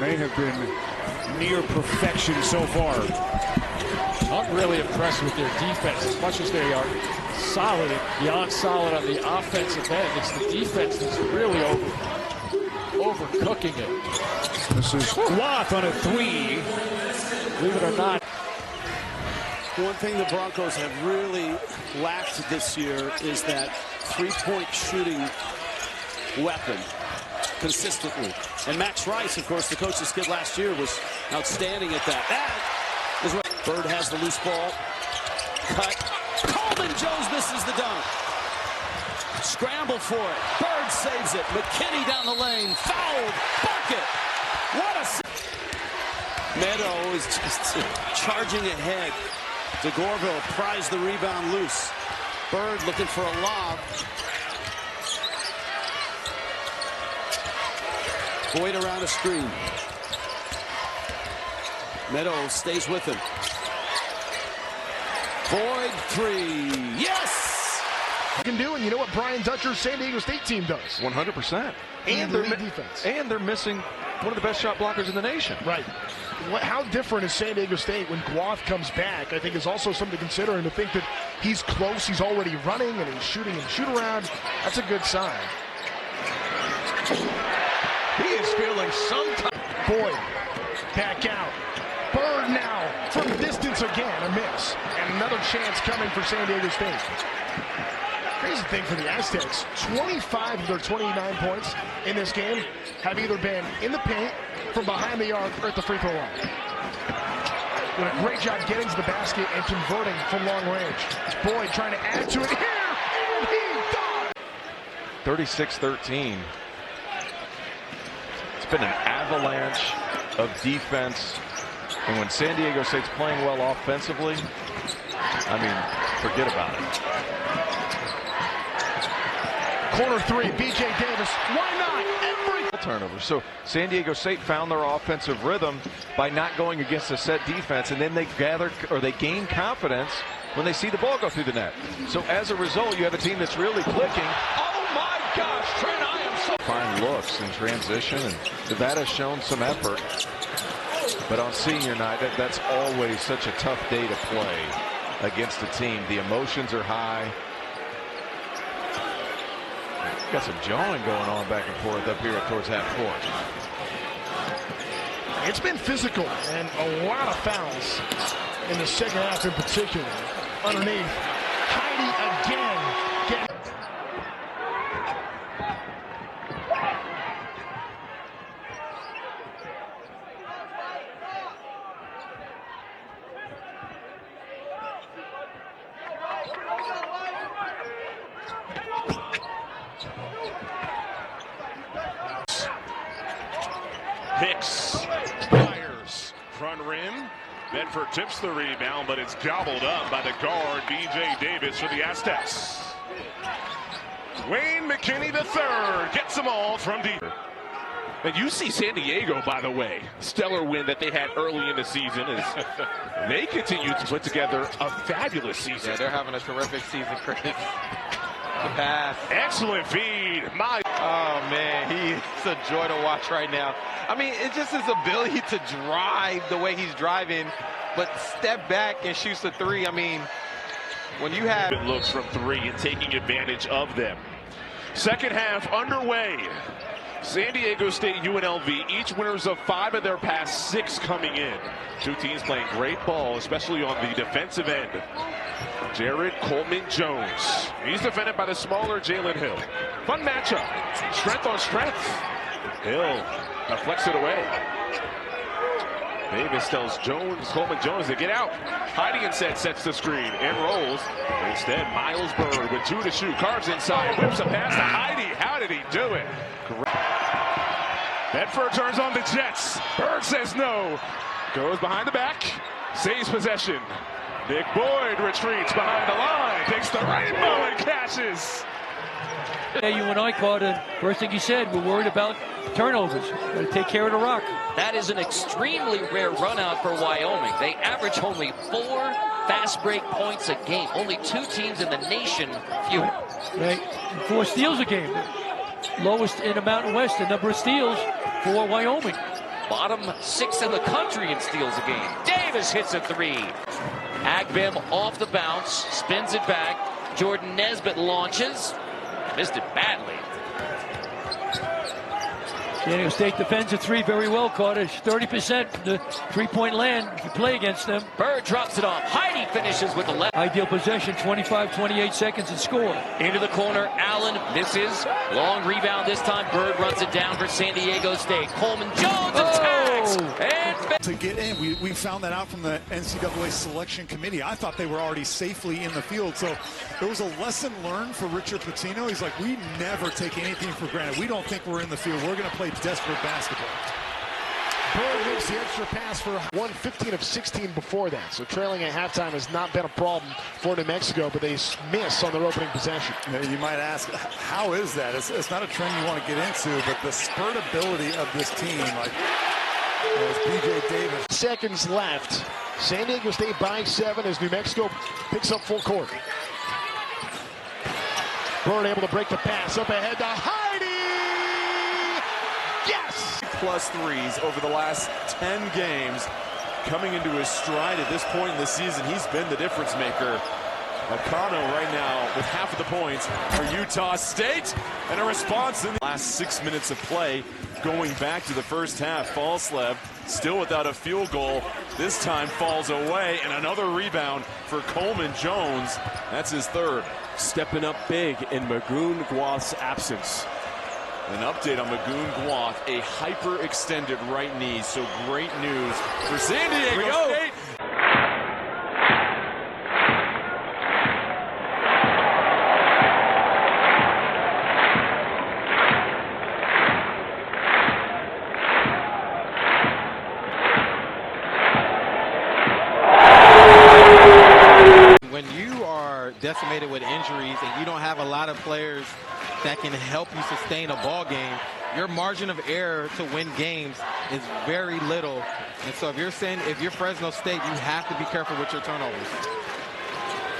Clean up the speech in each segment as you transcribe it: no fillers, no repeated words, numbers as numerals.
they have been near perfection so far. I'm really impressed with their defense. As much as they are solid and beyond solid on the offensive end, it's the defense that's really overcooking it. This is Wath on a three. Believe it or not. One thing the Broncos have really lacked this year is that three-point shooting weapon consistently. And Max Rice, of course, the coach's kid last year, was outstanding at that. That is what Byrd has the loose ball. Cut. Coleman Jones misses the dunk. Scramble for it. Byrd saves it. McKinney down the lane. Fouled. Bucket. What a... Meadow is just charging ahead. DeGorville pries the rebound loose. Byrd looking for a lob. Boyd around a screen. Meadow stays with him. Boyd three. Yes! You can do, and you know what Brian Dutcher's San Diego State team does? 100%. And their defense. And they're missing one of the best shot blockers in the nation. Right. How different is San Diego State when Guath comes back? I think is also something to consider, and to think that he's close, he's already running, and he's shooting and shoot around. That's a good sign. He is feeling some time. Boyd back out. Byrd now from distance again, a miss, and another chance coming for San Diego State. Crazy thing for the Aztecs, 25 of their 29 points in this game have either been in the paint, from behind the arc, or at the free throw line. Doing a great job getting to the basket and converting from long range. Boyd trying to add to it here, and he does! 36-13. It's been an avalanche of defense, and when San Diego State's playing well offensively, I mean, forget about it. Corner three, B.J. Davis. Why not? Turnovers. So San Diego State found their offensive rhythm by not going against a set defense, and then they they gain confidence when they see the ball go through the net. So as a result, you have a team that's really clicking. Oh my gosh, Trent, I am so fine looks in transition, and Nevada's shown some effort. But on senior night, that's always such a tough day to play against a team. The emotions are high. Got some jawing going on back and forth up here towards half court. It's been physical and a lot of fouls in the second half in particular. Underneath, Heidi again. Hicks fires front rim. Bedford tips the rebound, but it's gobbled up by the guard, B.J. Davis, for the Aztecs. Wayne McKinney III gets them all from deep. And you see San Diego, by the way, stellar win that they had early in the season, is they continue to put together a fabulous season. Yeah, they're having a terrific season, Chris. The pass. Excellent feed. Oh, man, he's a joy to watch right now. I mean, it's just his ability to drive the way he's driving, but step back and shoots the three. I mean, when you have... It looks from three and taking advantage of them. Second half underway. San Diego State, UNLV, each winners of 5 of their past 6 coming in. Two teams playing great ball, especially on the defensive end. Jared Coleman Jones. He's defended by the smaller Jalen Hill. Fun matchup. Strength on strength. Hill deflects it away. Davis tells Coleman Jones to get out. Heidi instead sets the screen and rolls. Instead, Miles Byrd with 2 to shoot. Carves inside. Whips a pass to Heidi. How did he do it? Bedford turns on the Jets. Byrd says no. Goes behind the back. Saves possession. Nick Boyd retreats behind the line. Takes the rainbow and catches. Hey, you and I caught it. First thing you said, we're worried about turnovers. Got to take care of the rock. That is an extremely rare run out for Wyoming. They average only 4 fast break points a game. Only 2 teams in the nation fewer. Right. 4 steals a game. Lowest in the Mountain West, the number of steals for Wyoming. bottom 6 in the country in steals a game. Davis hits a 3. Agbim off the bounce, spins it back. Jordan Nesbitt launches, missed it badly. San Diego State defends a 3 very well, Carter. 30% from the three-point land if you play against them. Byrd drops it off. Heidi finishes with the left. Ideal possession, 25, 28 seconds and score. Into the corner, Allen misses. Long rebound this time. Byrd runs it down for San Diego State. Coleman Jones attacks. And to get in, we found that out from the NCAA selection committee. I thought they were already safely in the field. So it was a lesson learned for Richard Pitino. He's like, we never take anything for granted. We don't think we're in the field. We're going to play desperate basketball. Byrd makes the extra pass for 1:15 of 16 before that. So trailing at halftime has not been a problem for New Mexico, but they miss on their opening possession. You might ask, how is that? It's not a trend you want to get into, but the spurt ability of this team, like PJ Davis. Seconds left. San Diego State by 7 as New Mexico picks up full court. Byrd able to break the pass up ahead to Heidi. Yes! Plus threes over the last 10 games. Coming into his stride at this point in the season, he's been the difference maker. Akano right now with half of the points for Utah State. And a response in the last 6 minutes of play. Going back to the first half, Falslev still without a field goal. This time falls away, and another rebound for Coleman Jones. That's his third. Stepping up big in Magoon Guath's absence. An update on Magoon Guath, a hyperextended right knee. So great news for San Diego State. When you are decimated with injuries and you don't have a lot of players that can help you sustain a ball game, your margin of error to win games is very little. And so if you're Fresno State, you have to be careful with your turnovers.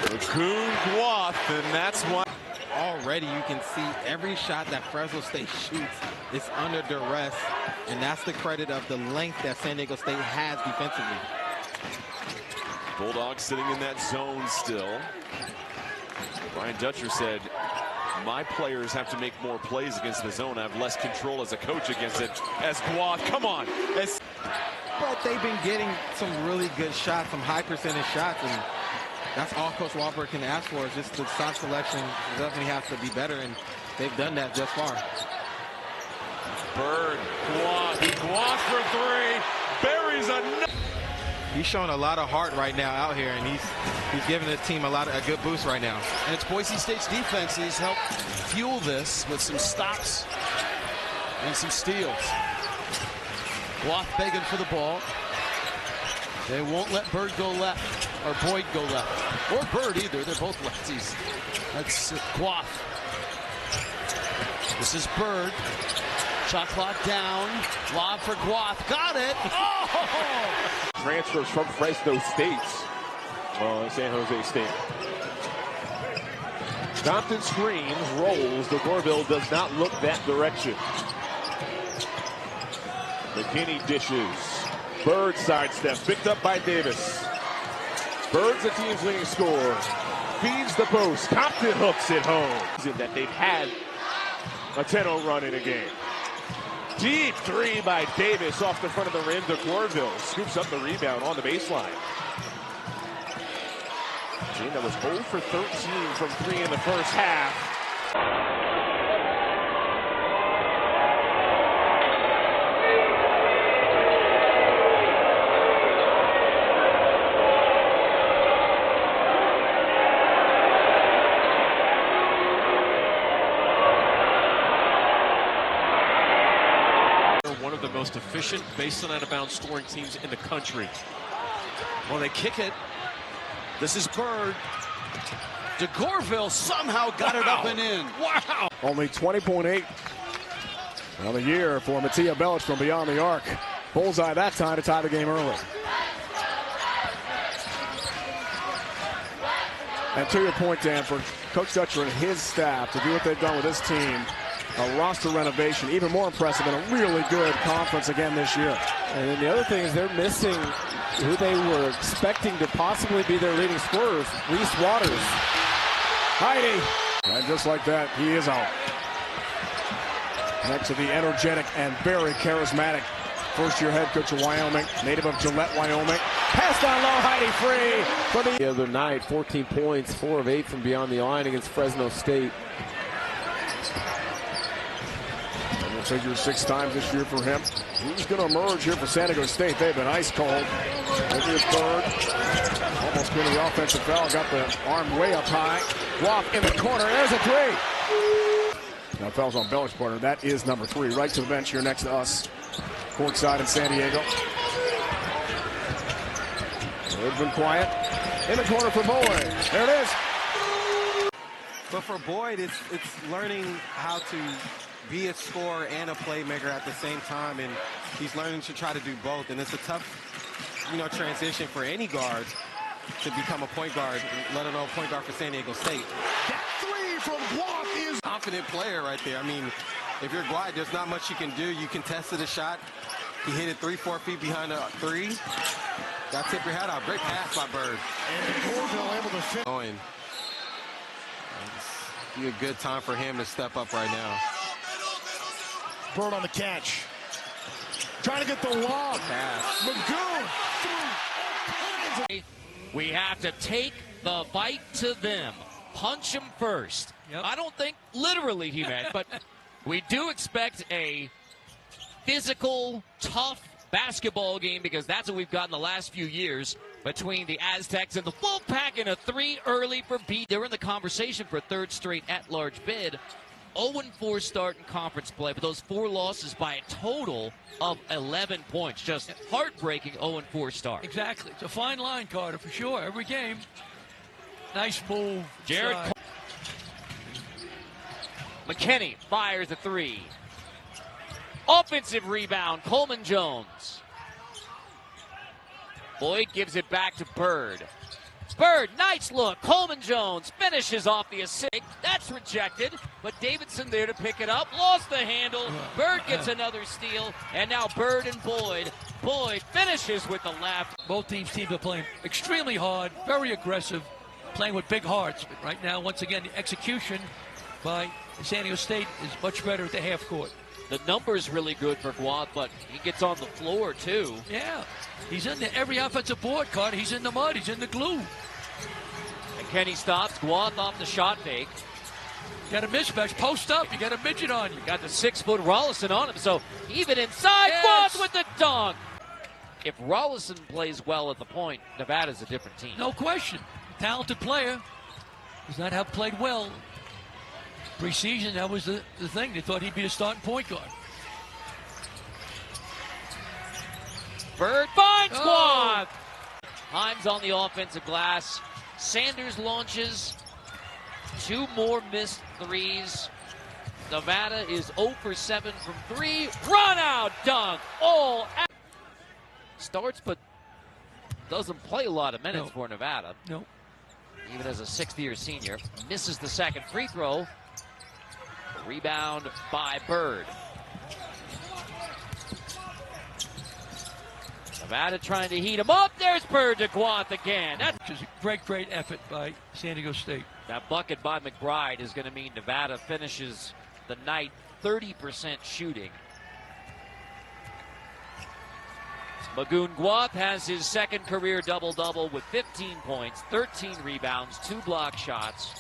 Magoon Guath, and that's why. Already you can see every shot that Fresno State shoots is under duress, and that's the credit of the length that San Diego State has defensively. Bulldogs sitting in that zone still. Brian Dutcher said, my players have to make more plays against the zone. I have less control as a coach against it. As Guath, come on. But they've been getting some really good shots, some high percentage shots, and that's all Coach Walper can ask for. Is just the shot selection definitely has to be better, and they've done that thus far. Byrd, Guath for 3, buries another. He's showing a lot of heart right now out here, and he's giving the team a good boost right now. And it's Boise State's defense that has helped fuel this with some stops and some steals. Guath begging for the ball. They won't let Byrd go left, or Boyd go left, or Byrd either. They're both lefties. That's Guath. This is Byrd. Shot clock down. Lob for Guath. Got it. Oh! Transfers from Fresno State. Well, San Jose State. Compton screens, rolls. DeGorville does not look that direction. McKinney dishes. Byrd sidestep, picked up by Davis. Byrd's the team's leading scorer. Feeds the post. Compton hooks it home. That they've had a 10-0 run in a game. Deep 3 by Davis off the front of the rim. DeGorville scoops up the rebound on the baseline. Team that was 0 for 13 from 3 in the first half. One of the most efficient baseline out-of-bounds scoring teams in the country. Well, they kick it. This is Byrd. DeGorville somehow got it up and in. Wow! Only 20.8 on the year for Mattia Belic from beyond the arc. Bullseye that time to tie the game early. And to your point, Dan, for Coach Dutcher and his staff to do what they've done with this team a roster renovation, even more impressive, and a really good conference again this year. And then the other thing is they're missing who they were expecting to possibly be their leading scorers, Reese Waters. Heidi. And just like that, he is out. Next to the energetic and very charismatic first-year head coach of Wyoming, native of Gillette, Wyoming. Pass down low, Heidi free for the other night. 14 points, 4 of 8 from beyond the line against Fresno State. And we'll figure 6 times this year for him. He's going to emerge here for San Diego State. They've been ice cold. Here's Byrd. Almost getting the offensive foul. Got the arm way up high. Guap in the corner. There's a 3. Now fouls on Beller's partner. That is number 3. Right to the bench here next to us. Courtside in San Diego. Bird's been quiet. In the corner for Boyd. There it is. But for Boyd, it's learning how to be a scorer and a playmaker at the same time, and he's learning to try to do both. And it's a tough, transition for any guard to become a point guard, let alone point guard for San Diego State. That 3 from Guap is a confident player right there. I mean, if you're Guap, there's not much you can do. You contested a shot. He hit it 3-4 feet behind a 3. Got tip your hat out. Great pass by Byrd. And Gorville able to fit. Going. Be a good time for him to step up right now. Byrd on the catch. Trying to get the lob. Pass. Magoon. We have to take the fight to them. Punch them first. Yep. I don't think literally he meant, but we do expect a physical, tough basketball game because that's what we've gotten the last few years between the Aztecs and the Wolfpack, and a 3 early for B. They're in the conversation for a 3rd straight at-large bid. 0-4 start in conference play, but those 4 losses by a total of 11 points. Just heartbreaking 0-4 start. Exactly. It's a fine line, Carter, for sure. Every game. Nice move. Jared McKinney fires a 3. Offensive rebound, Coleman Jones. Boyd gives it back to Byrd. Byrd, nice look. Coleman Jones finishes off the assist. That's rejected, but Davidson there to pick it up. Lost the handle. Byrd gets another steal, and now Byrd and Boyd. Boyd finishes with the left. Both teams are playing extremely hard, very aggressive, playing with big hearts. But right now, once again, the execution by San Diego State is much better at the half court. The number's really good for Guap, but he gets on the floor, too. Yeah, he's in every offensive board, Carter. He's in the mud. He's in the glue. And Kenny stops. Guap off the shot fake. You got a mismatch. Post up. You got a midget on you. Got the 6-foot Rollison on him, so even inside, yes. Guap with the dunk. If Rollison plays well at the point, Nevada's a different team. No question. Talented player. Does not have played well. Preseason, that was the thing. They thought he'd be a starting point guard. Byrd finds Guap. Himes on the offensive glass. Sanders launches. 2 more missed threes. Nevada is 0 for 7 from 3. Run out dunk. All out. Starts, but doesn't play a lot of minutes for Nevada. No. Even as a 6th-year senior. Misses the second free throw. Rebound by Byrd. Nevada trying to heat him up. There's Byrd to Guap again. That's a great effort by San Diego State. That bucket by McBride is going to mean Nevada finishes the night 30% shooting. Magoon Guap has his 2nd career double-double with 15 points, 13 rebounds, 2 block shots.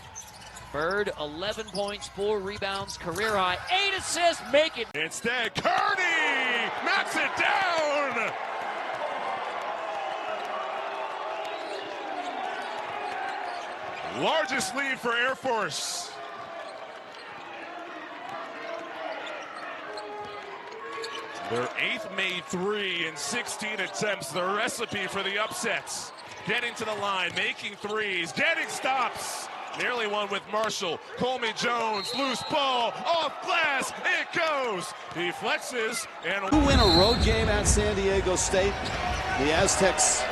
Byrd, 11 points, 4 rebounds, career high, 8 assists, make it. Instead, Kearney knocks it down. Largest lead for Air Force. Their 8th made 3 in 16 attempts. The recipe for the upsets. Getting to the line, making threes, getting stops. Nearly one with Marshall. Coleman Jones, loose ball, off glass, it goes. He flexes and who win a road game at San Diego State? The Aztecs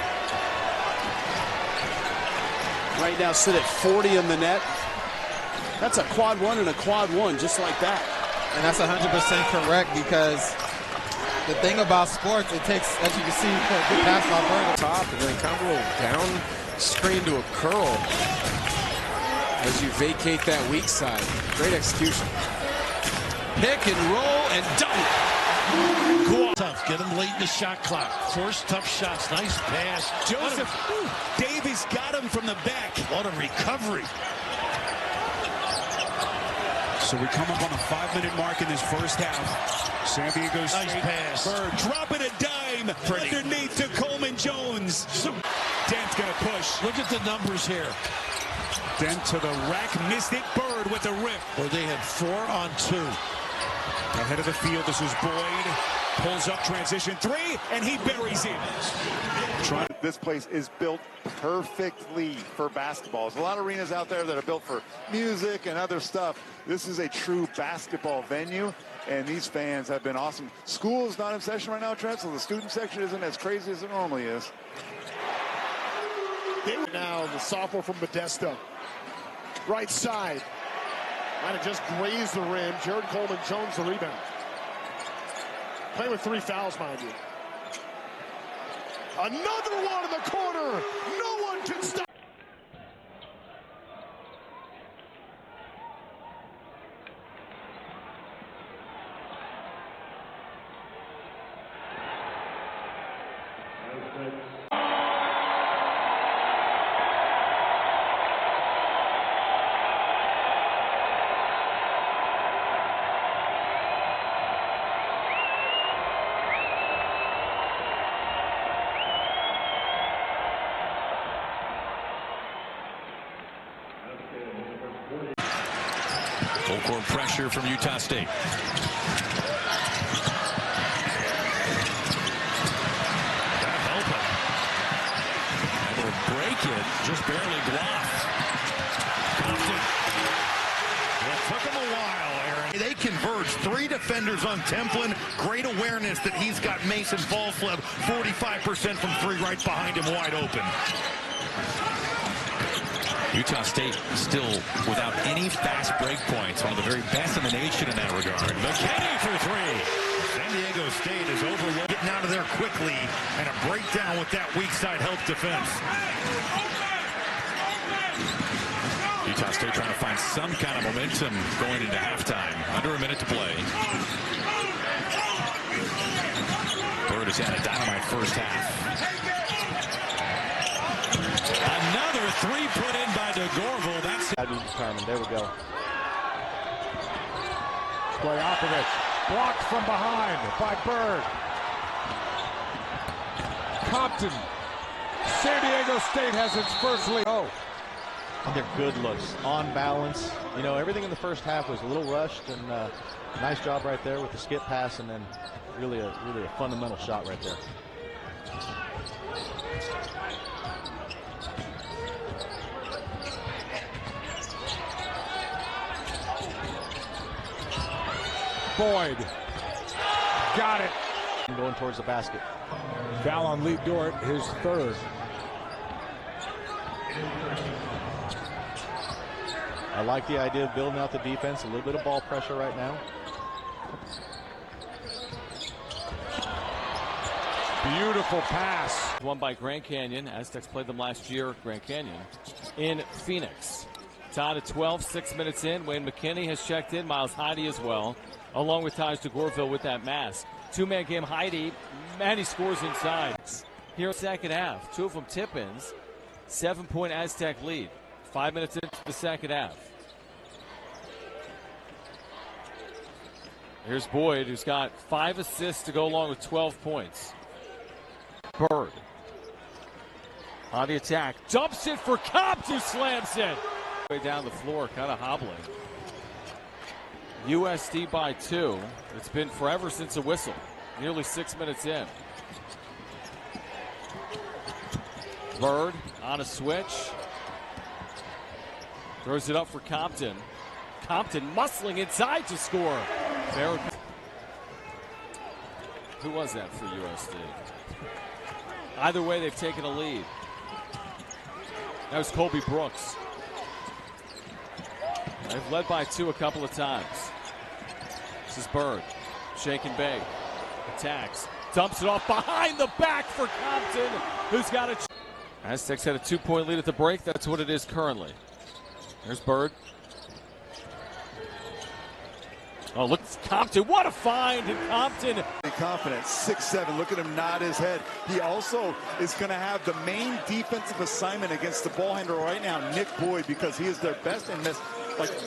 right now sit at 40 in the net. That's a quad 1 and a quad 1, just like that. And that's 100% correct, because the thing about sports, it takes, as you can see, a good pass by Byrd. Top and then kind of a little down screen to a curl as you vacate that weak side. Great execution. Pick and roll and dunk. Tough. Get him late in the shot clock. Force tough shots. Nice pass. Joseph Davis got him from the back. What a recovery. So we come up on the 5-minute mark in this first half. San Diego State. Nice pass. Byrd dropping a dime underneath to Coleman Jones. Dent's going to push. Look at the numbers here. Dent to the rack. Missed it. Byrd with the rip. Where they had 4 on 2. Ahead of the field, this is Boyd. Pulls up transition 3, and he buries him. This place is built perfectly for basketball. There's a lot of arenas out there that are built for music and other stuff. This is a true basketball venue, and these fans have been awesome. School is not in session right now, Trent, so the student section isn't as crazy as it normally is. Now the sophomore from Modesto. Right side. Might have just grazed the rim. Jared Coleman Jones the rebound. Playing with 3 fouls, mind you. Another one in the corner. No one can stop. Full court pressure from Utah State. That'll help him. Able to break it, just barely blocked. Compton. It took him a while, Aaron. They converge. 3 defenders on Templin. Great awareness that he's got Mason Ballfleb 45% from 3 right behind him, wide open. Utah State still without any fast break points. One of the very best in the nation in that regard. McKinney for 3. San Diego State is overloaded, getting out of there quickly, and a breakdown with that weak side help defense. Utah State trying to find some kind of momentum going into halftime. Under a minute to play. Byrd has had a dynamite first half. Another 3 put in by DeGorville. That's how do you determine? There we go. Stojakovic blocked from behind by Byrd. Compton. San Diego State has its first lead. Oh. And they're good looks, on balance. You know, everything in the first half was a little rushed, and nice job right there with the skip pass, and then really a fundamental shot right there. Boyd got it. Going towards the basket. Foul on Lee Dort, his 3rd. I like the idea of building out the defense. A little bit of ball pressure right now. Beautiful pass. Won by Grand Canyon. Aztecs played them last year at Grand Canyon in Phoenix. Tied at 12, 6 minutes in. Wayne McKinney has checked in. Miles Heide as well, along with Taj DeGorville with that mask. 2-man game, Heide, and he scores inside. Here in the second half, 2 of them tip-ins. 7-point Aztec lead. 5 minutes into the second half. Here's Boyd, who's got 5 assists to go along with 12 points. Byrd on the attack, dumps it for Compton, slams it. Way down the floor, kind of hobbling. USD by 2. It's been forever since a whistle. Nearly 6 minutes in. Byrd on a switch. Throws it up for Compton. Compton muscling inside to score. Fair. Who was that for USD? Either way, they've taken a lead. That was Colby Brooks. They've led by 2 a couple of times. This is Byrd. Shake and bake. Attacks. Dumps it off behind the back for Compton, who's got it. Aztecs had a 2-point lead at the break. That's what it is currently. There's Byrd. Oh, look, Compton. What a find in Compton. Confident, 6'7". Look at him nod his head. He also is going to have the main defensive assignment against the ball handler right now, Nick Boyd, because he is their best and most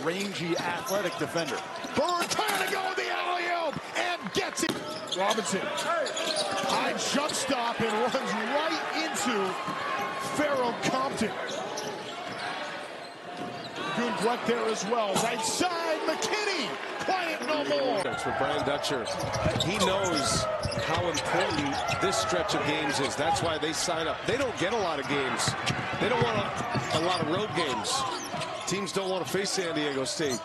rangy, athletic defender. Byrd trying to go with the alley-oop and gets it. Robinson, high jump stop and runs right into Pharaoh Compton. Good block there as well. Right side, McKinney. Quiet no more. For Brian Dutcher, he knows how important this stretch of games is. That's why they sign up. They don't get a lot of games. They don't want a lot of road games. Teams don't want to face San Diego State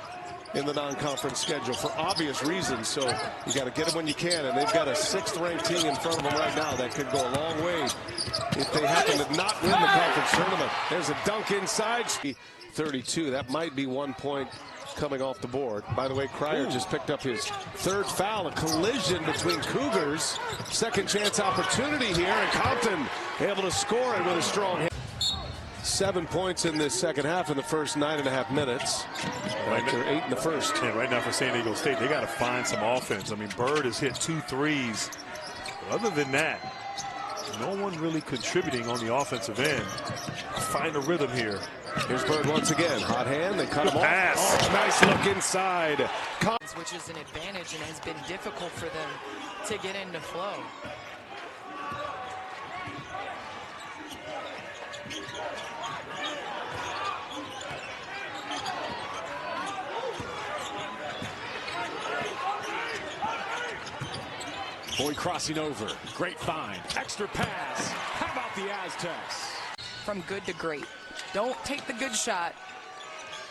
in the non-conference schedule for obvious reasons. So you got to get them when you can, and they've got a 6th-ranked team in front of them right now that could go a long way if they happen to not win the conference tournament. There's a dunk inside. 32. That might be 1 point coming off the board. By the way, Cryer just picked up his 3rd foul, a collision between Cougars. Second chance opportunity here, and Compton able to score it with a strong hit. 7 points in this second half in the first 9.5 minutes. After 8 in the first. Yeah, right now for San Diego State, they got to find some offense. I mean, Byrd has hit 2 threes. But other than that, no one really contributing on the offensive end. Find a rhythm here. Here's Byrd once again. Hot hand. They cut him off. Oh, nice look inside. Which is an advantage and has been difficult for them to get into flow. Boyd crossing over. Great find. Extra pass. How about the Aztecs? From good to great. Don't take the good shot.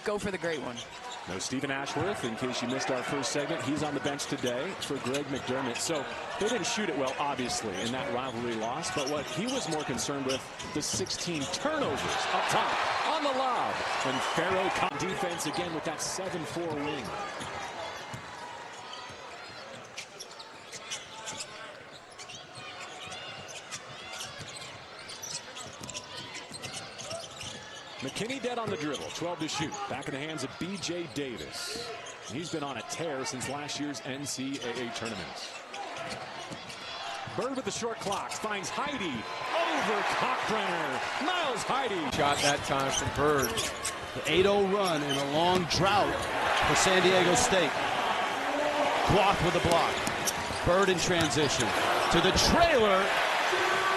Go for the great one. No Stephen Ashworth, in case you missed our first segment. He's on the bench today for Greg McDermott. So they didn't shoot it well, obviously, in that rivalry loss. But what he was more concerned with, the 16 turnovers up top on the lob. And Pharaoh defense again with that 7-4 win. McKinney dead on the dribble, 12 to shoot. Back in the hands of B.J. Davis. He's been on a tear since last year's NCAA tournaments. Byrd with the short clock, finds Heidi over Cockbrenner. Miles Heidi. Shot that time from Byrd. The 8-0 run in a long drought for San Diego State. Cloth with the block. Byrd in transition to the trailer.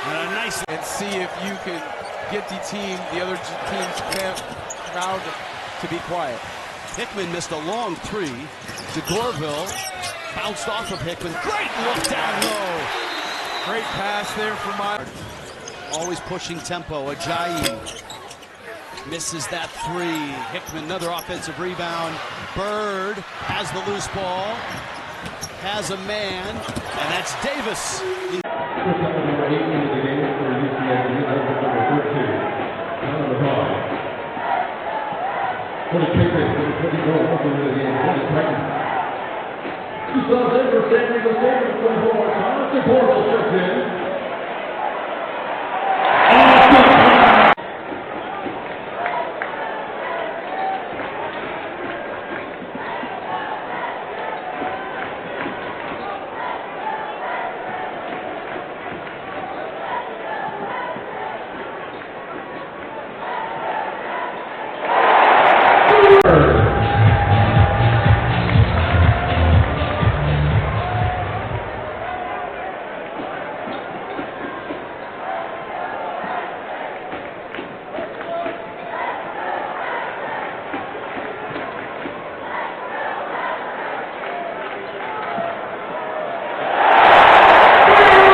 And a nice. And see if you can get the other team's crowd to be quiet. Hickman missed a long 3 to Gorville. Bounced off of Hickman. Great look down low. Great pass there for Meyer. Always pushing tempo. Ajayi misses that 3. Hickman, another offensive rebound. Byrd has the loose ball. Has a man. And that's Davis. For San Diego State,